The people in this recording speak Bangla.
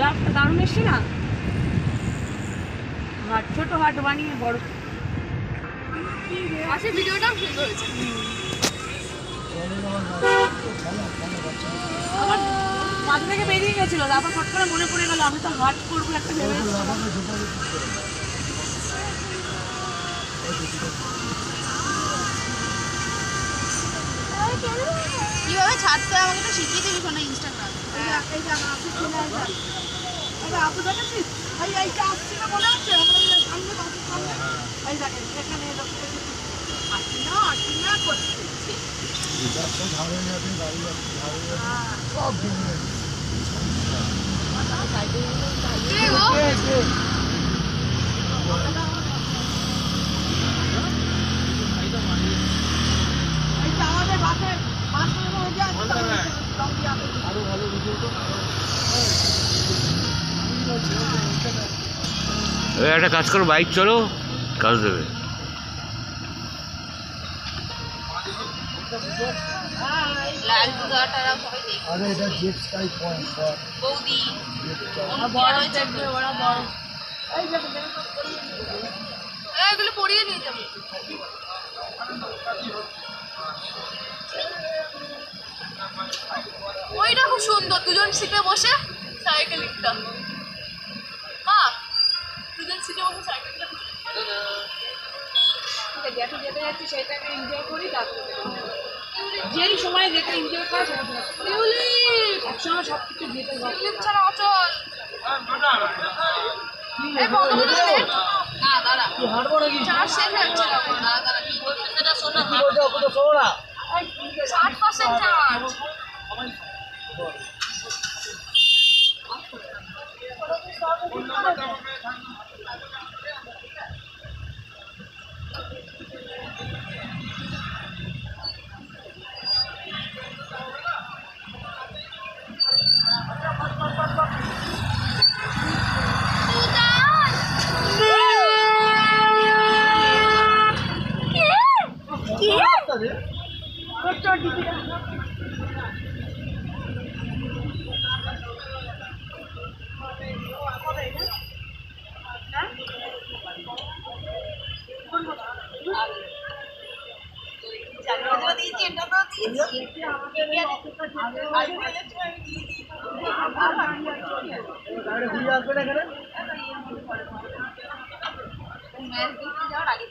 লাভটা দারুণ এসছে না, হাট ছোট হাট বানিয়ে বড় আজকে ভিডিওটাও সুন্দর হয়েছে। আমার মাথা থেকে বেরিয়ে গেছিল, তারপর ফট করে মনে পড়ে গেল আমি তো হাট করবো একটা ভেবে। কিভাবে ছাড়তে হয় আমাকে তো শিখিয়ে দিবি শোনা ইনস্টাগ্রাম। আপু দেখাচ্ছিস এইটা আসছি না মনে হচ্ছে সামনে বাসের সামনে এই দেখেন এখানে আসি না করছে আমাদের বাসে আরো ভালো ভিডিও তো একটা কাজ করো, বাইক চলো, কাজ দেবে। এগুলো পরিয়ে নিয়ে যাবো। ওইটা খুব সুন্দর, দুজন সিটে বসে সাইকেলিংটা। মা, দুজন সিটে বসে সাইকেলটা যেটা যেতে যাচ্ছি সেটাকে এনজয় করি, তারপরে যেই সময় যেটা এনজয় করা সবসময় সব কিছু যেতে ছাড়া অচল। না দাঁড়া, চার্জ শেষ হয়ে যাচ্ছে না। দাঁড়া 60% চার্জ। যাওয়ার আগে